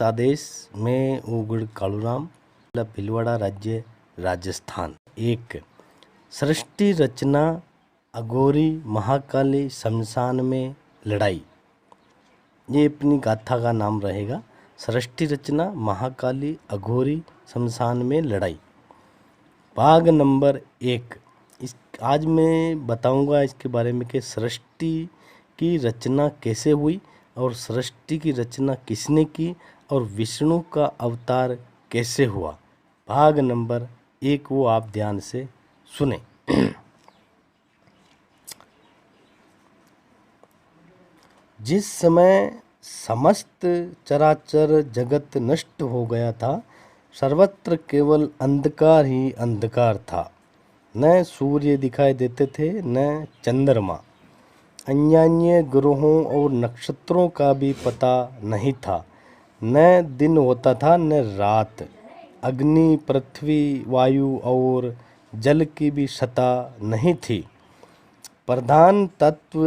आदेश में उगड़ कालूराम, भीलवाड़ा राज्य राजस्थान। 1 सृष्टि रचना अघोरी महाकाली शमशान में लड़ाई। ये अपनी गाथा का नाम रहेगा। सृष्टि रचना महाकाली अघोरी शमशान में लड़ाई। भाग नंबर 1। आज मैं बताऊंगा इसके बारे में कि सृष्टि की रचना कैसे हुई और सृष्टि की रचना किसने की और विष्णु का अवतार कैसे हुआ। भाग नंबर 1 वो आप ध्यान से सुने। जिस समय समस्त चराचर जगत नष्ट हो गया था, सर्वत्र केवल अंधकार ही अंधकार था। न सूर्य दिखाई देते थे, न चंद्रमा। अन्यान्य ग्रहों और नक्षत्रों का भी पता नहीं था। न दिन होता था न रात। अग्नि, पृथ्वी, वायु और जल की भी सत्ता नहीं थी। प्रधान तत्व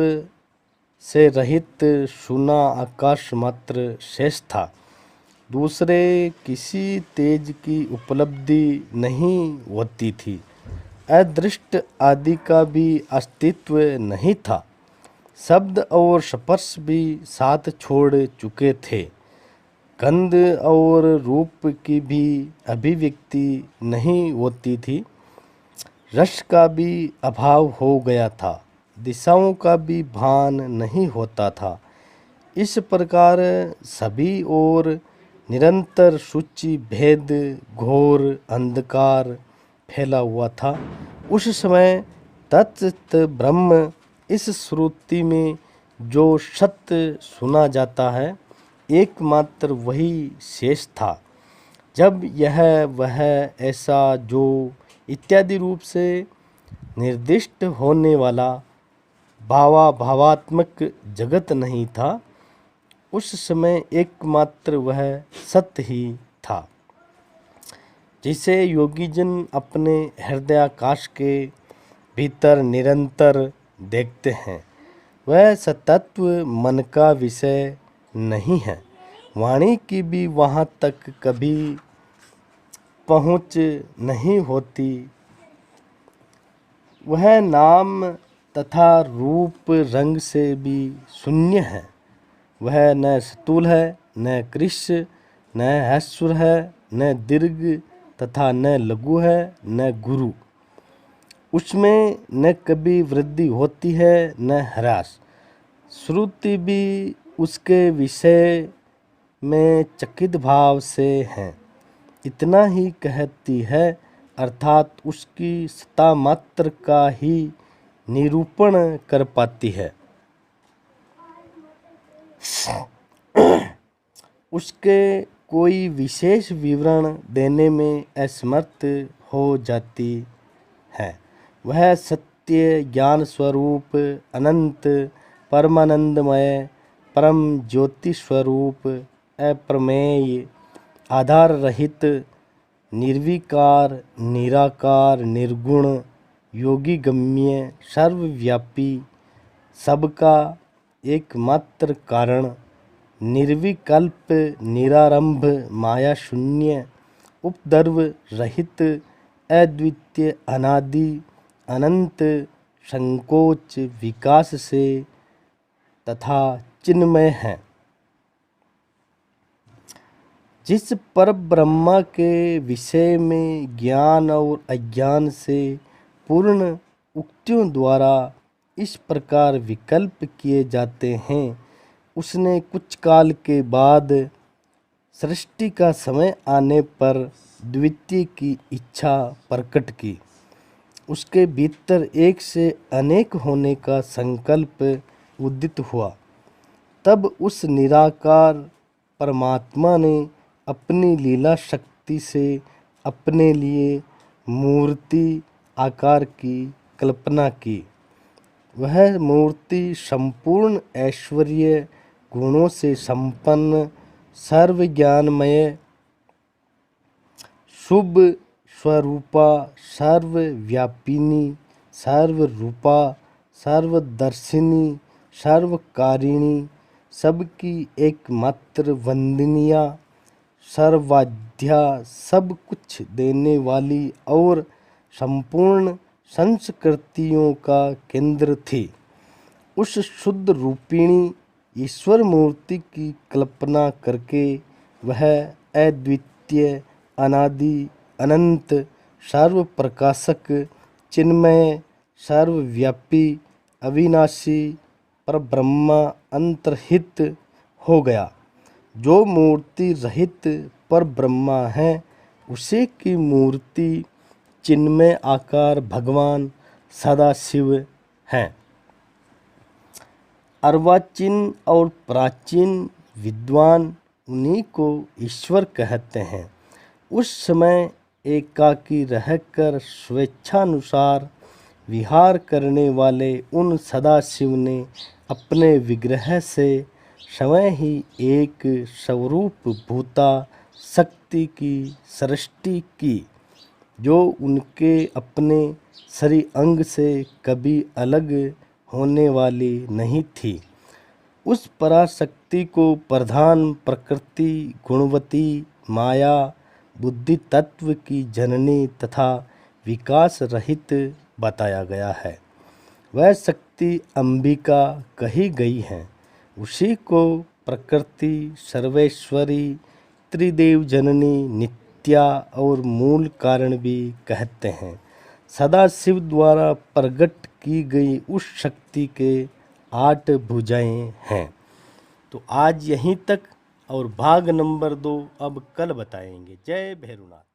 से रहित सूना आकाश मात्र शेष था। दूसरे किसी तेज की उपलब्धि नहीं होती थी। अदृष्ट आदि का भी अस्तित्व नहीं था। शब्द और स्पर्श भी साथ छोड़ चुके थे। गंध और रूप की भी अभिव्यक्ति नहीं होती थी। रस का भी अभाव हो गया था। दिशाओं का भी भान नहीं होता था। इस प्रकार सभी ओर निरंतर सूची भेद घोर अंधकार फैला हुआ था। उस समय तत्त ब्रह्म इस श्रुति में जो सत्य सुना जाता है, एकमात्र वही शेष था। जब यह वह ऐसा जो इत्यादि रूप से निर्दिष्ट होने वाला भावात्मक जगत नहीं था, उस समय एकमात्र वह सत्य ही था, जिसे योगीजन अपने हृदयाकाश के भीतर निरंतर देखते हैं। वह सतत्व मन का विषय नहीं है। वाणी की भी वहाँ तक कभी पहुँच नहीं होती। वह नाम तथा रूप रंग से भी शून्य है। वह न स्थूल है, न कृष्ण, न ह्रस्व है, न दीर्घ तथा न लघु है, न गुरु। उसमें न कभी वृद्धि होती है न ह्रास। श्रुति भी उसके विषय में चकित भाव से है। इतना ही कहती है, अर्थात उसकी सत्ता मात्र का ही निरूपण कर पाती है। उसके कोई विशेष विवरण देने में असमर्थ हो जाती है। वह सत्य ज्ञान स्वरूप, अनंत परमानंदमय, परम ज्योति स्वरूप, अप्रमेय, आधार रहित, निर्विकार, निराकार, निर्गुण, योगी गम्य, सर्वव्यापी, सबका एकमात्र कारण, निर्विकल्प, निरारंभ, माया शून्य, उपद्रव रहित, अद्वितीय, अनादि, अनंत, संकोच विकास से तथा चिन्मय है। जिस पर ब्रह्मा के विषय में ज्ञान और अज्ञान से पूर्ण उक्तियों द्वारा इस प्रकार विकल्प किए जाते हैं, उसने कुछ काल के बाद सृष्टि का समय आने पर द्वितीय की इच्छा प्रकट की। उसके भीतर एक से अनेक होने का संकल्प उदित हुआ। तब उस निराकार परमात्मा ने अपनी लीला शक्ति से अपने लिए मूर्ति आकार की कल्पना की। वह मूर्ति संपूर्ण ऐश्वर्य गुणों से संपन्न, सर्वज्ञानमय, शुभ स्वरूपा, सर्वव्यापिनी, सर्वरूपा, सर्वदर्शिनी, सर्वकारिणी, सबकी एकमात्र वंदनीय, सर्वाध्या सब कुछ देने वाली और संपूर्ण संस्कृतियों का केंद्र थी। उस शुद्ध रूपिणी ईश्वर मूर्ति की कल्पना करके वह अद्वितीय, अनादि, अनंत, सर्वप्रकाशक, चिन्मय, सर्वव्यापी, अविनाशी परब्रह्म अंतर्हित हो गया। जो मूर्ति रहित परब्रह्म है उसी की मूर्ति चिन्मय आकार भगवान सदाशिव हैं। अर्वाचीन और प्राचीन विद्वान उन्हीं को ईश्वर कहते हैं। उस समय एकाकी रहकर स्वेच्छानुसार विहार करने वाले उन सदाशिव ने अपने विग्रह से स्वयं ही एक स्वरूप भूता शक्ति की सृष्टि की, जो उनके अपने शरीर अंग से कभी अलग होने वाली नहीं थी। उस पराशक्ति को प्रधान प्रकृति, गुणवती, माया, बुद्धि तत्व की जननी तथा विकास रहित बताया गया है। वह शक्ति अंबिका कही गई है। उसी को प्रकृति, सर्वेश्वरी, त्रिदेव जननी, नित्या और मूल कारण भी कहते हैं। सदाशिव द्वारा प्रकट की गई उस शक्ति के 8 भुजाएं हैं। तो आज यहीं तक और भाग नंबर 2 अब कल बताएंगे। जय भैरवनाथ।